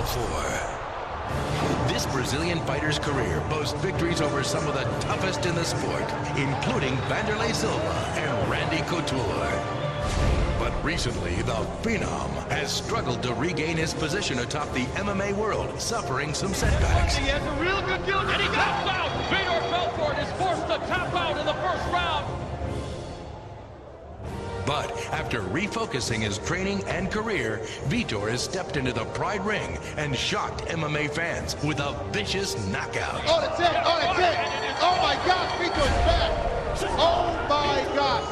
Belfort. This Brazilian fighter's career boasts victories over some of the toughest in the sport, including Vanderlei Silva and Randy Couture. But recently, the Phenom has struggled to regain his position atop the MMA world, suffering some setbacks. He has a real good deal, and he taps out. Vitor Belfort is forced to tap out in the first round. But after refocusing his training and career, Vitor has stepped into the Pride Ring and shocked MMA fans with a vicious knockout. Oh, that's it! Oh, that's it! Oh my God, Vitor's back! Oh my God!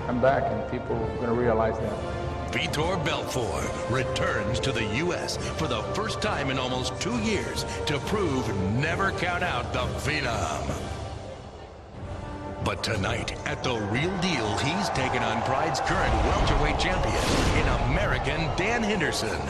I'm back, and people are going to realize that. Vitor Belfort returns to the U.S. for the first time in almost 2 years to prove never count out the Phenom. But tonight, at the Real Deal, he's taken on Pride's current welterweight champion in American Dan Henderson.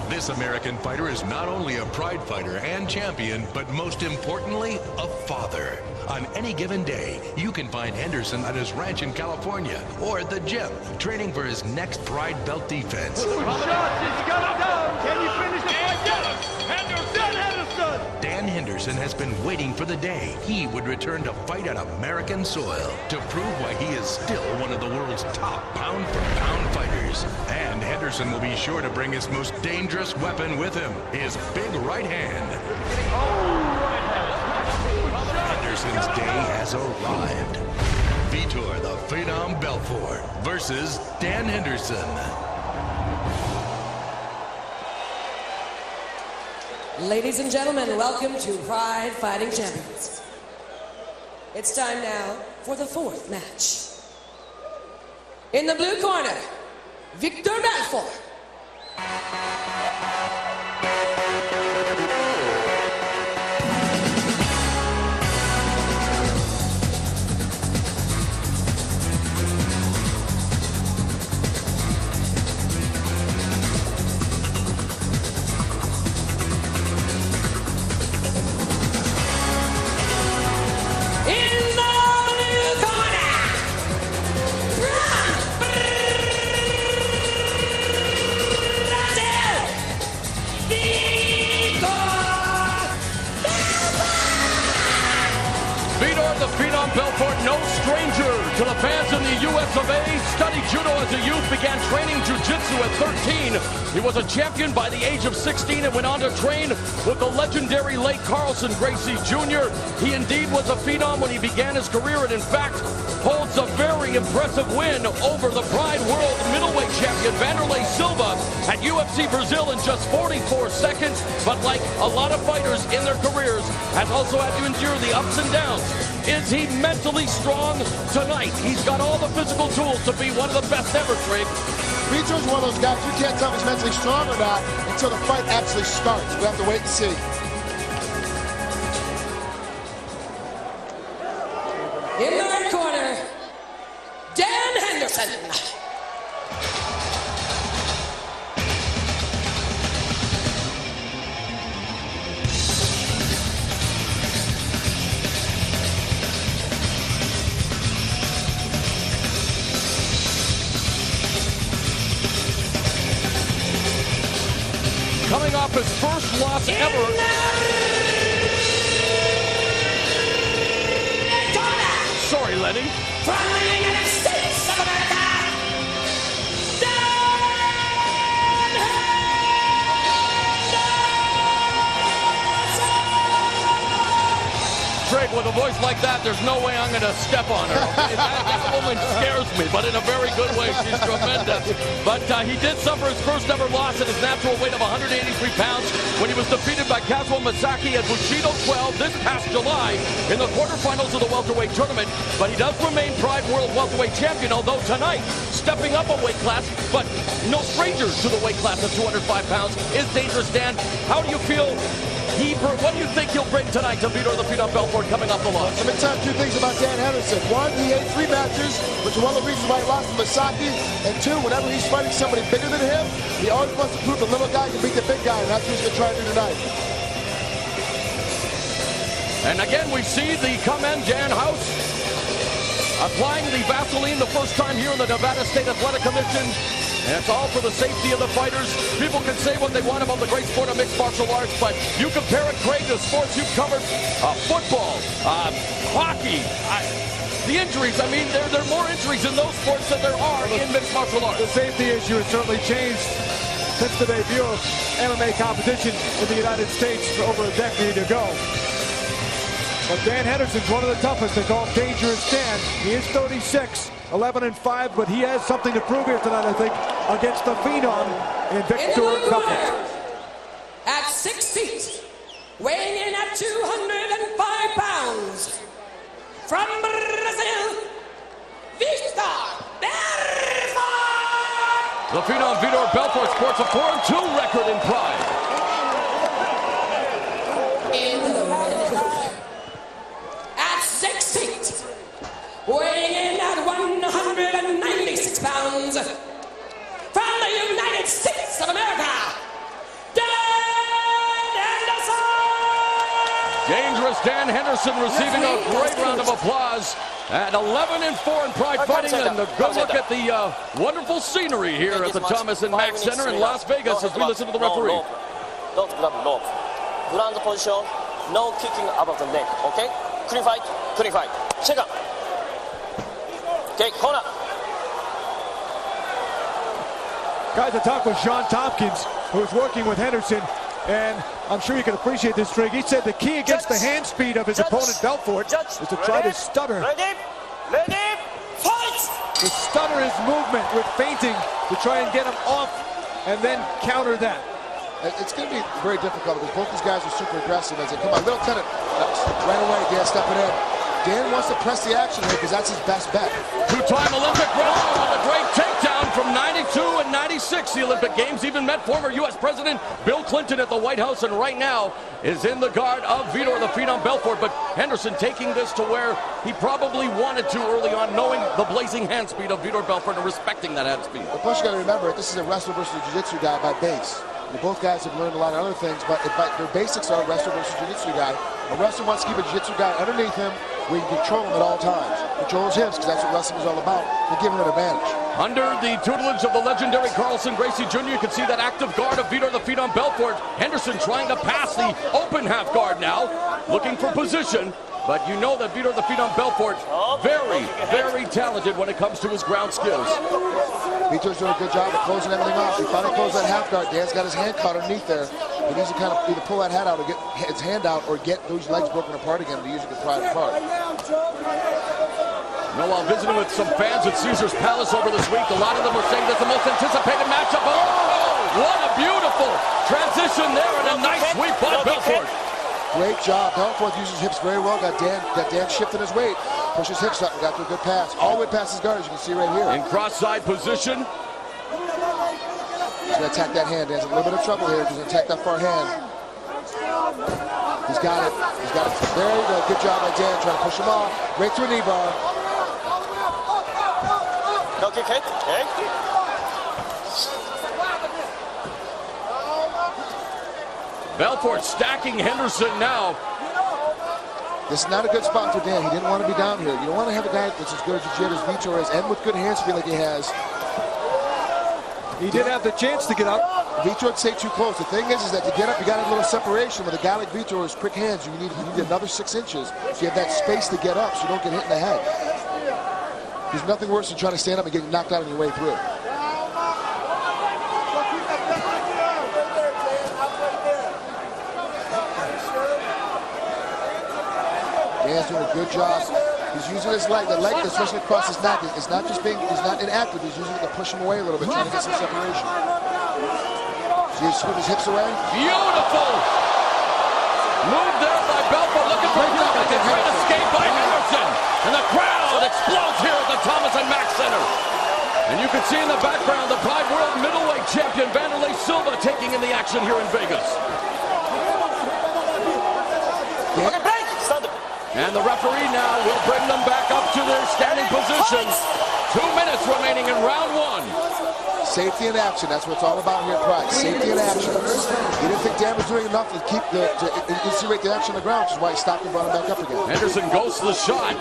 This American fighter is not only a Pride fighter and champion, but most importantly, a father. On any given day, you can find Henderson at his ranch in California or at the gym, training for his next Pride belt defense. Shots, he's got it down. Can you finish the fight? Yes! Henderson! Dan Henderson has been waiting for the day he would return to fight on American soil to prove why he is still one of the world's top pound-for-pound fighters. And Henderson will be sure to bring his most dangerous weapon with him, his big right hand. Henderson's day has arrived. Vitor the Phenom Belfort versus Dan Henderson. Ladies and gentlemen, welcome to Pride Fighting Champions. It's time now for the fourth match. In the blue corner, Vitor Belfort. The Phenom Belfort, no stranger to the fans in the US of A. Studied judo as a youth, began training jiu-jitsu at 13. He was a champion by the age of 16 and went on to train with the legendary late Carlson Gracie Jr. He indeed was a Phenom when he began his career and in fact holds a very impressive win over the Pride World middleweight champion Vanderlei Silva at UFC Brazil in just 44 seconds. But like a lot of fighters in their careers, has also had to endure the ups and downs. Is he mentally strong tonight? He's got all the physical tools to be one of the best ever, Trig. Vitor's one of those guys, you can't tell if he's mentally strong or not until the fight actually starts. We have to wait and see. In the red corner, Dan Henderson. Coming off his first loss ever. Sorry, Lenny. From the United States of America, Trig, with a voice like that, there's no way I'm going to step on her. Okay? That woman scares me, but in a very good way. She's tremendous. But he did suffer his first ever loss at his natural weight of 183 pounds when he was defeated by Kazuo Masaki at Bushido 12 this past July in the quarterfinals of the welterweight tournament. But he does remain Pride World welterweight champion, although tonight, stepping up a weight class, but no stranger to the weight class of 205 pounds, is dangerous. Dan, how do you feel? What do you think he'll bring tonight to Vitor the Phenom Belfort coming off the loss? Let me tell you two things about Dan Henderson. One, he ate 3 matches, which is one of the reasons why he lost to Masaki. And two, whenever he's fighting somebody bigger than him, he always wants to prove the little guy can beat the big guy, and that's what he's going to try to do tonight. And again, we see the come-in Dan House applying the Vaseline the first time here in the Nevada State Athletic Commission. And it's all for the safety of the fighters. People can say what they want about the great sport of mixed martial arts, but you compare it, Craig, to sports you've covered, football, hockey, the injuries. I mean, there are more injuries in those sports than there are in mixed martial arts. The safety issue has certainly changed since the debut of MMA competition in the United States for over a decade ago. But Dan Henderson's one of the toughest. They call him Dangerous Dan. He is 36, 11-5, but he has something to prove here tonight, I think, against the Phenom in Vito Belfort. At 6 feet, weighing in at 205 pounds, from Brazil, Vitor Belfort! The Phenom Vitor Belfort sports a 4-2 record in Pride. In the ring, at 6 feet, weighing in at 196 pounds, from the United States of America, Dan Henderson! Dangerous Dan Henderson receiving a great round of applause at 11-4 in Pride Fighting, and a good look at the wonderful scenery here at the Thomas and Mack Center in Las Vegas as we listen to the referee. Don't grab rope. Ground position, no kicking above the neck, okay? Clean fight, clean fight. Check out. Okay, corner. Guys, I talked with Sean Tompkins, who is working with Henderson, and I'm sure you can appreciate this, Trig. He said the key against the hand speed of his opponent, Belfort, is to try to stutter. Ready, fight! To stutter his movement with feinting to try and get him off and then counter that. It's going to be very difficult because both these guys are super aggressive as they come on. Little tenant, right away, Dan stepping in. Dan wants to press the action here because that's his best bet. Two-time Olympic wrestler with a great takedown from 92 and 96. The Olympic Games even met former U.S. President Bill Clinton at the White House, and right now is in the guard of Vitor the Phenom Belfort. But Henderson taking this to where he probably wanted to early on, knowing the blazing hand speed of Vitor Belfort and respecting that hand speed. But plus you got to remember, this is a wrestler versus a jiu-jitsu guy by base. Both guys have learned a lot of other things, but their basics are wrestler versus jiu-jitsu guy. A wrestler wants to keep a jiu-jitsu guy underneath him where you can control him at all times. Control his hips, because that's what wrestling is all about, to give him an advantage. Under the tutelage of the legendary Carlson Gracie Jr., you can see that active guard of Vitor the Phenom Belfort. Henderson trying to pass the open half guard now, looking for position. But you know that Vitor the Phenom Belfort, very, very talented when it comes to his ground skills. Vitor's doing a good job of closing everything off. He finally closed that half guard. Dan's got his hand caught underneath there. He needs to kind of either pull that head out or get his hand out or get those legs broken apart again to use it to pry it apart. You know, while visiting with some fans at Caesar's Palace over this week, a lot of them were saying that's the most anticipated matchup. Oh, what a beautiful transition there and a nice sweep by Belfort. Great job. Belfort uses his hips very well. Got Dan shifting his weight. Pushes his hips up and got to a good pass. All the way past his guard, as you can see right here. In cross-side position. He's going to attack that hand. Dan's in a little bit of trouble here. He's going to attack that far hand. He's got it. He's got it. There you go. Good job by Dan trying to push him off. Right through a knee bar. No kick hit. Okay. Belfort stacking Henderson now. This is not a good spot for Dan. He didn't want to be down here. You don't want to have a guy that's as good a jiu-jitsu as Vitor is and with good hand speed like he has. He did have the chance to get up. Vitor would stay too close. The thing is that to get up, you got a little separation. With a guy like Vitor with quick hands, you need another 6 inches. So you have that space to get up so you don't get hit in the head. There's nothing worse than trying to stand up and getting knocked out on your way through. Dan's doing a good job. He's using his leg, the leg, especially across his neck. It's not just being, he's not inactive. He's using it to push him away a little bit, trying to get some separation. So he's screwing his hips away. Beautiful move there by Belfort, looking for a great escape by Henderson. And the crowd explodes here at the Thomas and Mack Center. And you can see in the background the Pride World Middleweight Champion Vanderlei Silva taking in the action here in Vegas. And the referee now will bring them back up to their standing positions. 2 minutes remaining in round 1. Safety and action, that's what it's all about here at Pride. Safety and action. He didn't think Dan was doing enough to keep to insinuate the action on the ground, which is why he stopped and brought him back up again. Henderson goes to the shot.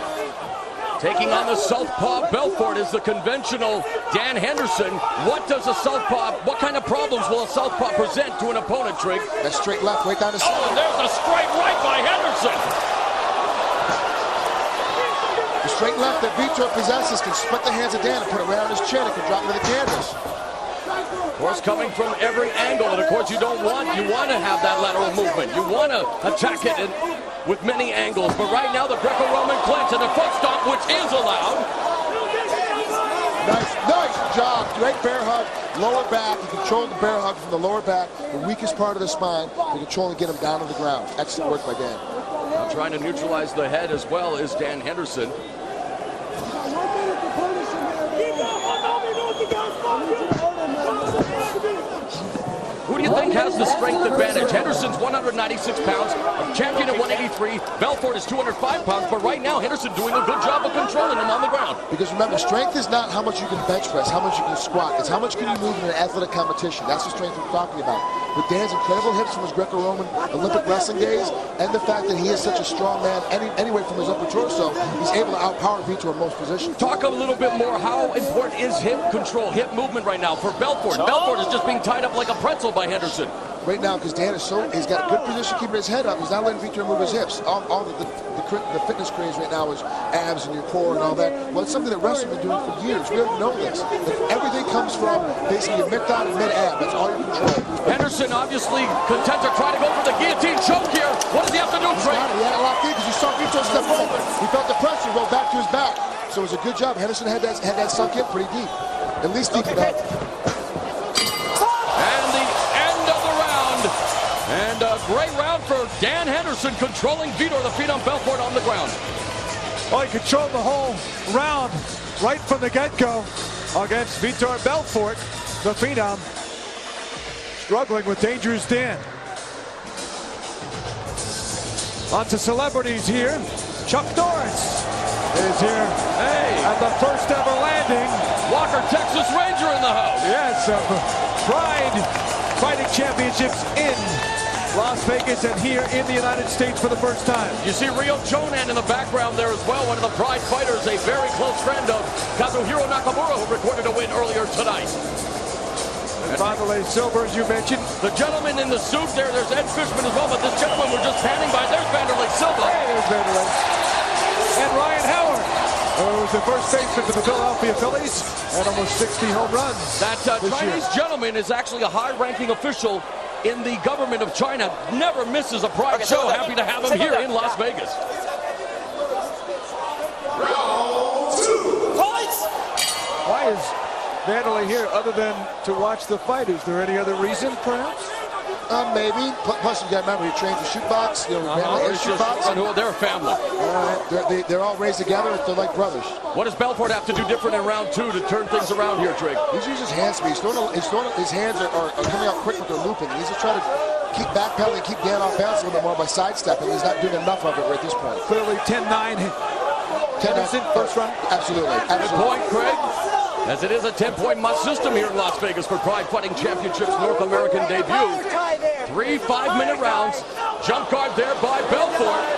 Taking on the southpaw Belfort is the conventional Dan Henderson, what kind of problems will a southpaw present to an opponent, Trig? That straight left, right down the center. Oh, and there's a straight right by Henderson. The straight left that Vito possesses can split the hands of Dan and put it right on his chin. It can drop him to the canvas. Of course, coming from every angle, and of course you want to have that lateral movement. You want to attack it with many angles, but right now the Greco-Roman clinch and the foot stomp, which is allowed. Nice job. Great bear hug, lower back. He controlled the bear hug from the lower back, the weakest part of the spine, to control and get him down to the ground. Excellent work by Dan. Now trying to neutralize the head as well is Dan Henderson. Who do you think has the strength advantage? Henderson's 196 pounds, champion at 183. Belfort is 205 pounds, but right now Henderson doing a good job of controlling him on the ground. Because remember, strength is not how much you can bench press, how much you can squat. It's how much can you move in an athletic competition. That's the strength we're talking about. With Dan's incredible hips from his Greco-Roman Olympic wrestling days, and the fact that he is such a strong man, anyway from his upper torso, he's able to outpower Vito in most positions. Talk a little bit more. How important is hip control, hip movement right now for Belfort? Belfort is just being tied up like a pretzel by Henderson. Right now, because Dan is he's got a good position keeping his head up. He's not letting Vito move his hips. All the fitness craze right now is abs and your core and all that. Well, it's something that wrestlers have been doing for years. We already know this. That everything comes from basically your mid-thigh and mid-ab. That's all you control. Henderson obviously content to try to go for the guillotine choke here. What does he have to do, Trey? He had it locked in because you saw Vito step over. He felt the pressure roll back to his back. So it was a good job. Henderson had that sunk in pretty deep. At least deep enough. And a great round for Dan Henderson, controlling Vito the Phenom Belfort on the ground. Well, he controlled the whole round right from the get-go against Vitor Belfort, the Phenom, struggling with Dangerous Dan. On to celebrities here. Chuck Norris is here. Hey! At the first ever landing. Walker, Texas Ranger in the house. Yes, Pride Fighting Championships in Las Vegas and here in the United States for the first time. You see Rio Jonan in the background there as well, one of the Pride fighters, a very close friend of Kazuhiro Nakamura, who recorded a win earlier tonight. And finally, silver, as you mentioned. The gentleman in the suit there, there's Ed Fishman as well, but this gentleman we're just panning by, there's Vanderlei Silva. Hey, there's Vanderlei. And Ryan Howard, who was the first baseman for the Philadelphia Phillies, and almost 60 home runs. That Chinese gentleman is actually a high-ranking official in the government of China. Never misses a Pride show. Happy to have him here in Las Vegas. Round 2. Fights! Why is Vanderlei here other than to watch the fight? Is there any other reason, perhaps? Maybe. Plus, you got to remember, he trains for shootbox. You know, Vanderlei is shootbox. They're a family. They're all raised together. They're like brothers. What does Belfort have to do different in round 2 to turn things around here, Trig? He's using his hand speed. His hands are coming out quick with their looping. He's just trying to keep backpedaling, keep Dan off balance a little bit more by sidestepping. He's not doing enough of it right at this point. Clearly 10-9. Henderson, first round? Absolutely. Good point, Craig. As it is a 10-point must system here in Las Vegas for Pride Fighting Championships North American debut. 3 5-minute rounds. Jump guard there by Belfort.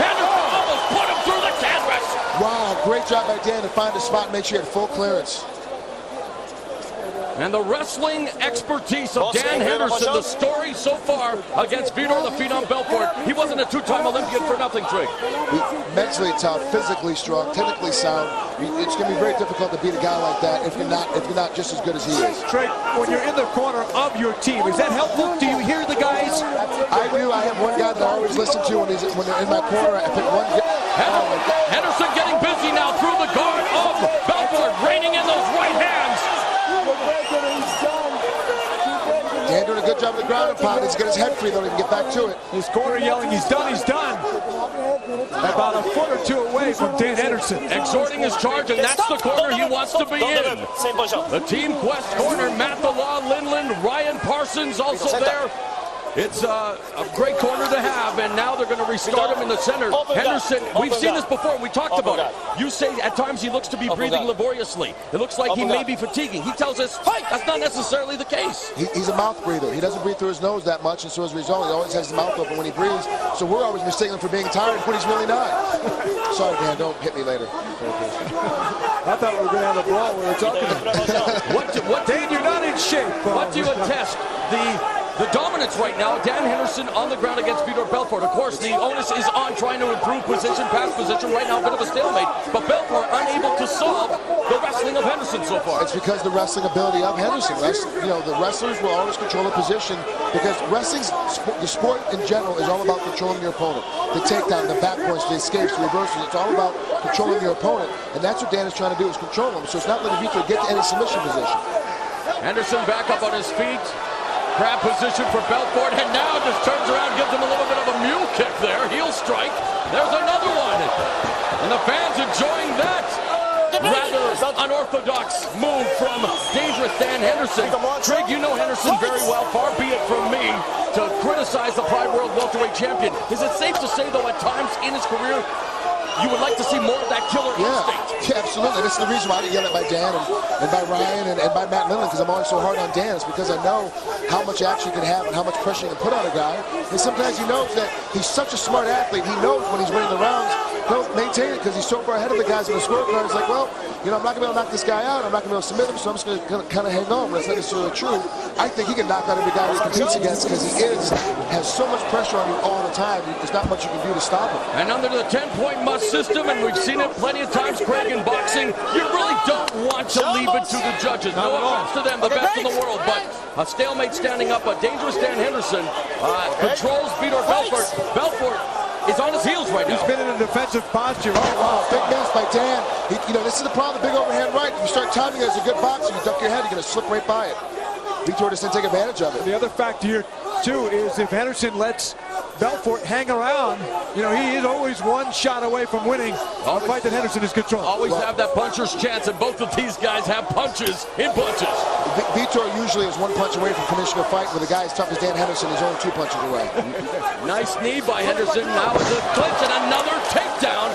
Henderson almost put him through the canvas. Wow, great job by Dan to find a spot and make sure he had full clearance. And the wrestling expertise of Dan Henderson, the story so far against Vito the Phenom Belfort. He wasn't a 2-time Olympian for nothing, Trig. Mentally tough, physically strong, technically sound. It's going to be very difficult to beat a guy like that if you're not just as good as he is. Trig, when you're in the corner of your team, is that helpful? Do you hear the guys? I do. I have one guy that I always listen to when they're in my corner. I pick one guy. Henderson getting busy now through the guard of Belfort, reining in those right hands. Dan doing a good job of the ground and pound. He's got his head free though. He can get back to it. His corner yelling, he's done, he's done. About a foot or two away from Dan Henderson. Exhorting his charge, and that's the corner he wants to be in. Same position. The Team Quest corner, Matt the Law Linland, Ryan Parsons also there. It's a great corner to have, and now they're going to restart him in the center. Henderson, we've seen this before. We talked about it. You say at times he looks to be breathing laboriously. It looks like he may be fatiguing. He tells us that's not necessarily the case. He's a mouth breather. He doesn't breathe through his nose that much, and so as a result, he always has his mouth open when he breathes. So we're always mistaking him for being tired when he's really not. Sorry, Dan, don't hit me later. I thought we were going to have a brawl. We were talking. Dan, you're not in shape. What do you attest? The dominance right now, Dan Henderson on the ground against Vitor Belfort. Of course, the onus is on trying to improve position, pass position. Right now, a bit of a stalemate. But Belfort unable to solve the wrestling of Henderson so far. It's because the wrestling ability of Henderson. The wrestlers will always control the position because the sport in general is all about controlling your opponent. The takedown, the back punch, the escapes, the reversals. It's all about controlling your opponent. And that's what Dan is trying to do, is control him. So it's not letting Vitor get to any submission position. Henderson back up on his feet. Grab position for Belfort, and now just turns around, gives him a little bit of a mule kick there. Heel strike. There's another one. And the fans enjoying that rather unorthodox move from dangerous Dan Henderson. Trig, you know Henderson very well. Far be it from me to criticize the Pride World Welterweight Champion. Is it safe to say, though, at times in his career, you would like to see more of that killer instinct? Yeah, absolutely. This is the reason why I get yelled at by Dan and by Ryan and by Matt Millen, because I'm always so hard on Dan. It's because I know how much action he can have and how much pressure he can put on a guy. And sometimes he knows that he's such a smart athlete. He knows when he's winning the rounds, he'll maintain it because he's so far ahead of the guys in the scorecard. It's like, well, I'm not going to be able to knock this guy out. I'm not going to be able to submit him, so I'm just going to kind of hang on. But it's not necessarily true. I think he can knock out every guy he competes against because he has so much pressure on you all the time. There's not much you can do to stop him. And under the 10-point must system, and we've seen it plenty of times, Craig, in boxing, you really don't want to leave it to the judges. No offense to them, the best in the world, but a stalemate standing up. A dangerous Dan Henderson controls Vitor Belfort. Belfort is on his heels right now. He's been in a defensive posture. Big miss by Dan. This is the problem, the big overhand right. If you start timing it as a good boxer, you duck your head, you're going to slip right by it. Vitor just didn't take advantage of it. The other factor here, too, is if Henderson lets Belfort hang around, he is always one shot away from winning a fight that Henderson is controlling. Always have that puncher's chance, and both of these guys have punches in punches. Vitor usually is one punch away from finishing a fight. With a guy as tough as Dan Henderson, he's only 2 punches away. Nice knee by Henderson. Now it's a clinch and another takedown.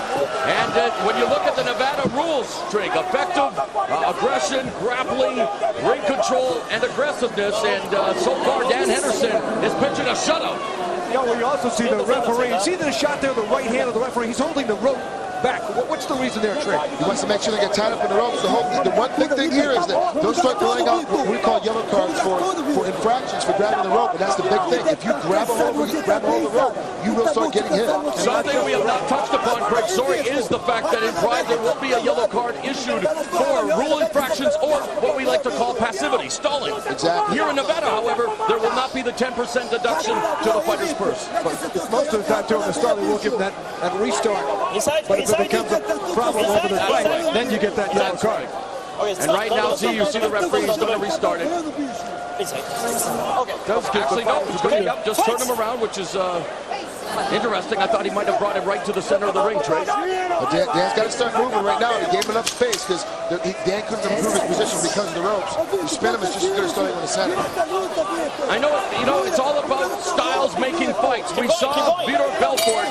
And when you look at the Nevada rules, Trig, effective aggression, grappling, ring control, and aggressiveness. And so far, Dan Henderson is pitching a shutout. We also see the referee. See the shot there, the right hand of the referee. He's holding the rope back. What's the reason there, Trey? He wants to make sure they get tied up in the ropes. The one big thing here is that they'll start laying out what we call yellow cards for infractions for grabbing the rope, and that's the big thing. If you grab a hold of the rope, you will start getting hit. Something we have not touched upon, Craig, sorry, is the fact that in Pride there will be a yellow card issued for rule infractions or what we like to call passivity, stalling. Exactly. Here in Nevada, however, there will not be the 10% deduction to the fighter's purse. But most of the time during the start, they will give that restart. But if it becomes a problem over the fight, then you get that yellow card. And right now, you see the referee is going to restart it. Actually, no, he's going to just turn him around, which is interesting. I thought he might have brought him right to the center of the ring, Trey. But Dan's got to start moving right now. He gave him enough space because Dan couldn't improve his position because of the ropes. You spin him, it's just as good as starting in the center. I know, it's all about styles making fights. We saw Vitor Belfort,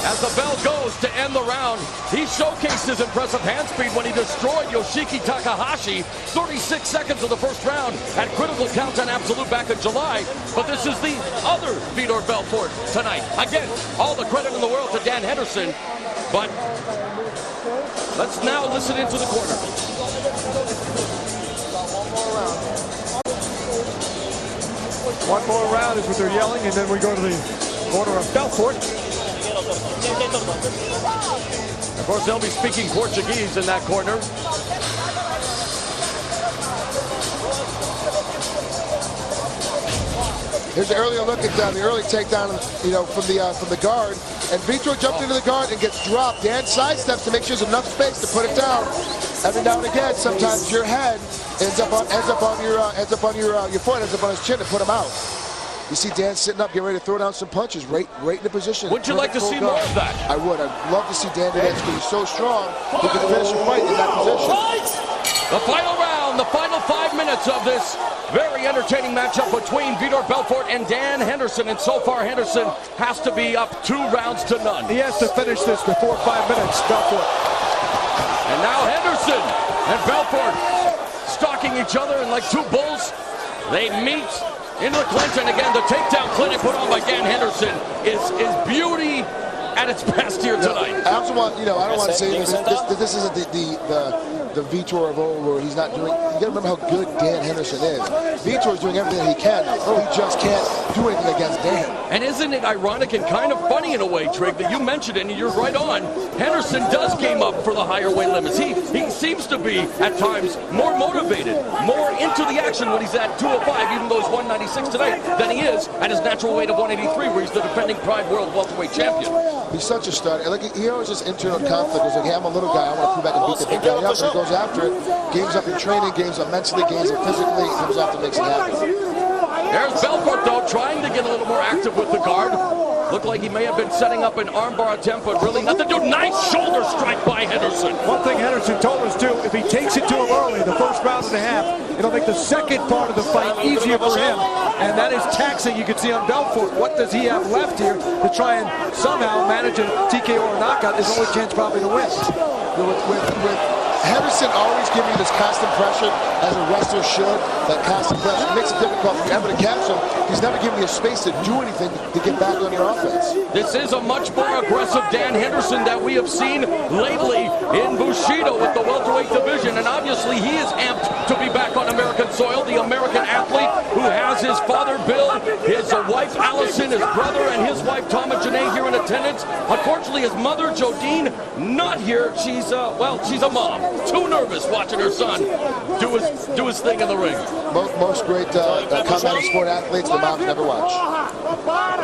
as the bell goes to end the round, he showcased his impressive hand speed when he destroyed Yoshiki Takahashi. 36 seconds of the first round at critical counts on Absolute back in July. But this is the other Vitor Belfort tonight. Again, all the credit in the world to Dan Henderson, but let's now listen into the corner. One more round is what they're yelling, and then we go to the corner of Belfort. Of course, they'll be speaking Portuguese in that corner. Here's an earlier look at the early takedown, from the guard. And Vitor jumped into the guard and gets dropped. Dan sidesteps to make sure there's enough space to put it down. Every now and again, sometimes your head ends up on your foot, ends up on his chin to put him out. You see Dan sitting up, getting ready to throw down some punches, right in the position. Would you like to see more of that? I would. I'd love to see Dan do that because he's so strong. He can finish a fight in that position. The final round, the final 5 minutes of this very entertaining matchup between Vitor Belfort and Dan Henderson. And so far, Henderson has to be up 2 rounds to none. He has to finish this before 5 minutes, Belfort. And now Henderson and Belfort stalking each other, and like 2 bulls, they meet into the clinch. And again, the takedown clinic put on by Dan Henderson is beauty at its best here tonight. I also want, I don't want to say this isn't the Vitor of old, where he's not doing. You got to remember how good Dan Henderson is. Vitor's doing everything he can. He just can't do anything against Dan. And isn't it ironic and kind of funny in a way, Trig, that you mentioned it, and you're right on. Henderson does game up for the higher weight limits. He seems to be, at times, more motivated, more into the action when he's at 205, even though he's 196 today, than he is at his natural weight of 183, where he's the defending Pride World welterweight champion. He's such a stud. Like, he always has internal conflict. He's like, hey, I'm a little guy. I want to prove I can beat the big guy up. And he goes after it. Games up in training, games up mentally, games up physically. He comes out to make it happen. There's Belfort, though, trying to get a little more active with the guard. Looked like he may have been setting up an armbar attempt, but really nothing to do. Nice shoulder strike by Henderson. One thing Henderson told us, too, if he takes it to him early, the first round and a half, it'll make the second part of the fight easier for him. And that is taxing. You can see on Belfort, what does he have left here to try and somehow manage a TKO or knockout? His only chance probably to win. With Henderson always giving you this constant pressure, as a wrestler should. That constant pressure makes it difficult for you ever to catch him. He's never giving you a space to do anything to get back on your offense. This is a much more aggressive Dan Henderson that we have seen lately in Bushido with the welterweight division. And obviously he is amped to be back on American soil. The American athlete who has his father Bill, his wife Allison, his brother and his wife Tom and Janae here in attendance. Unfortunately, his mother Jodine not here. She's she's a mom. Too nervous watching her son do his thing in the ring. Most great combat sport athletes, the moms never watch.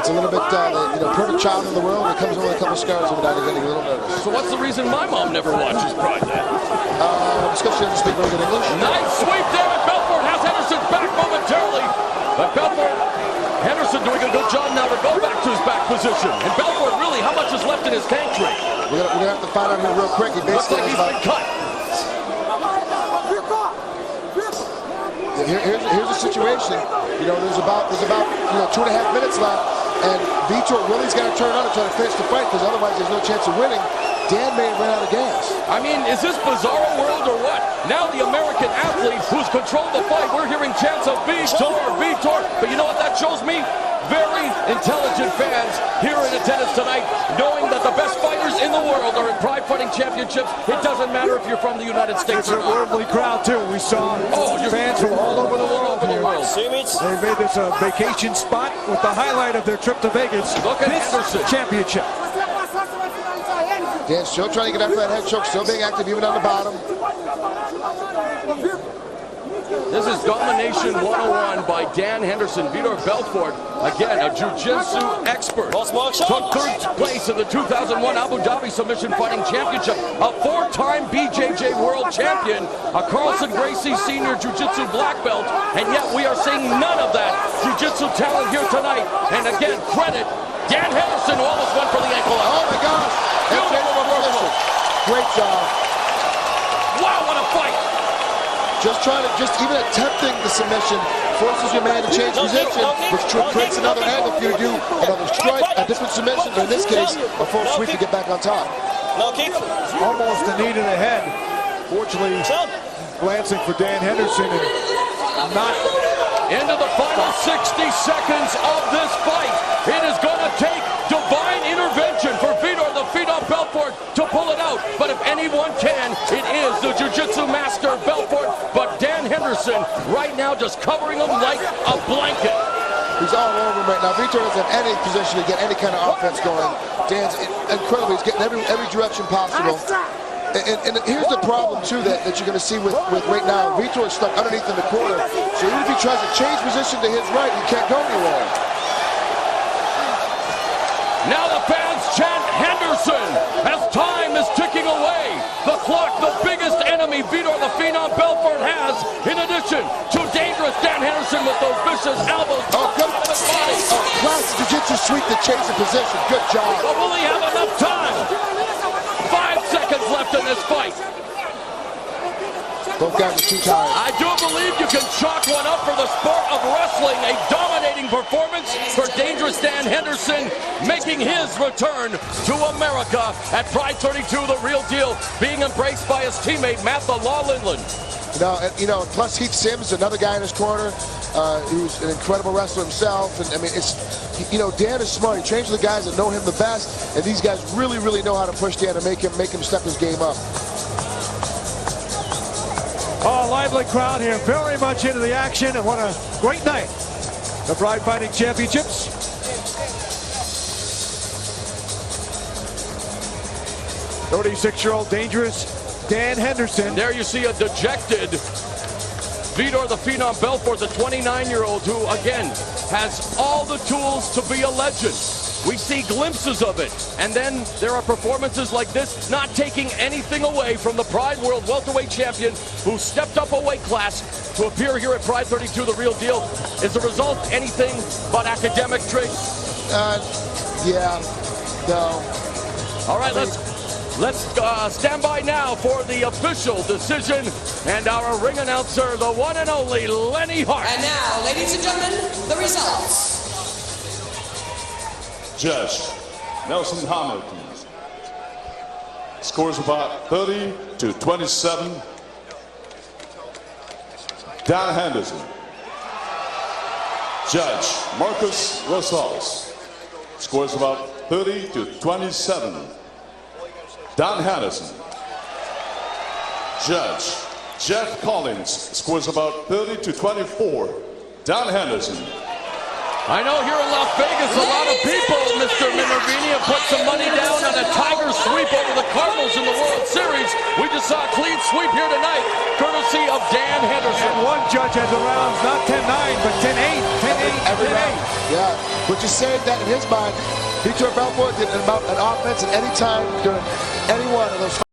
It's a little bit, perfect child in the world. It comes with a couple scars and without getting a little nervous. So what's the reason my mom never watches Pride then? Because she doesn't speak very good English. Nice sweep there, and Belfort has Henderson's back momentarily. But Henderson doing a good job now to go back to his back position. And Belfort, really, how much is left in his tank tree? We're gonna have to find out here real quick. He looks like he's been cut. Here's the situation. There's about 2.5 minutes left, and Vitor really's got to turn on and try to finish the fight, because otherwise there's no chance of winning. Dan may have run out of gas. I mean, is this bizarro world or what? Now the American athlete who's controlled the fight, we're hearing chants of Vitor. But you know what that shows me? Very intelligent fans here in attendance tonight, knowing that the best fighters in the world are in Pride Fighting Championships. It doesn't matter if you're from the United States or not. It's a worldly crowd, too. We saw fans from all over the world here. They made this a vacation spot with the highlight of their trip to Vegas. Look at Henderson. Championship. Dan's still trying to get after that head choke, still being active even on the bottom. This is Domination 101 by Dan Henderson. Vitor Belfort, again, a jiu-jitsu expert. Took third place in the 2001 Abu Dhabi Submission Fighting Championship. A four-time BJJ World Champion. A Carlson Gracie Senior Jiu-Jitsu black belt. And yet we are seeing none of that jiu-jitsu talent here tonight. And again, credit Dan Henderson, who almost went for the ankle. Oh my gosh. Great job. Wow, what a fight. Just even attempting the submission forces your man to change position, which creates another angle for you to do another strike, a different submission, or in this case, a full sweep to get back on top. Almost a knee to the head. Fortunately, glancing for Dan Henderson and not into the final 60 seconds of this fight. It is going to take divine intervention for Vitor Belfort to pull it out. But if anyone can, it is the jiu-jitsu master Belfort. But Dan Henderson right now just covering him like a blanket. He's all over him right now. Vitor doesn't have any position to get any kind of offense going. Dan's incredible. He's getting every direction possible. And here's the problem, too, that you're going to see with right now. Vitor is stuck underneath in the corner. So even if he tries to change position to his right, he can't go anywhere. Now the fans chant Henderson as time is ticking away. The clock, the biggest enemy Vitor the Phenom Belfort has, in addition to dangerous Dan Henderson with those vicious elbows. Oh, good. Classic jiu-jitsu sweep to change the position. Good job. But will he have enough time? 5 seconds left in this fight. Both guys are too tired. I do believe you can chalk one up for the sport of wrestling. A dominating performance for dangerous Dan Henderson, making his return to America at Pride 32, the real deal, being embraced by his teammate Matt the Law Lindland. Plus Heath Sims, another guy in his corner, who's an incredible wrestler himself. And I mean, Dan is smart. He trains with the guys that know him the best, and these guys really, really know how to push Dan and make him step his game up. lively crowd here, very much into the action, and what a great night. The Pride Fighting Championships. .36-year-old dangerous Dan Henderson. There you see a dejected Vitor, the Phenom Belfort, the 29-year-old who, again, has all the tools to be a legend. We see glimpses of it, and then there are performances like this, not taking anything away from the Pride World Welterweight Champion who stepped up a weight class to appear here at Pride 32, the real deal. Is the result anything but academic, Trigg? Yeah, no. All right, let's stand by now for the official decision, and our ring announcer, the one and only Lenny Hart. And now, ladies and gentlemen, the results. Judge Nelson Hamilton scores about 30-27. Dan Henderson. Judge Marcus Rosales scores about 30-27. Dan Henderson. Judge Jeff Collins scores about 30-24. Dan Henderson. I know here in Las Vegas, a lot of people, Mr. Minervini, have put some money down on a Tiger sweep over the Cardinals in the World Series. We just saw a clean sweep here tonight, courtesy of Dan Henderson. And one judge has the rounds, not 10-9, but 10-8, 10-8, Every 10-8. round. Yeah, which is saying that in his mind, Vitor Belfort did an offense at any time during any one of those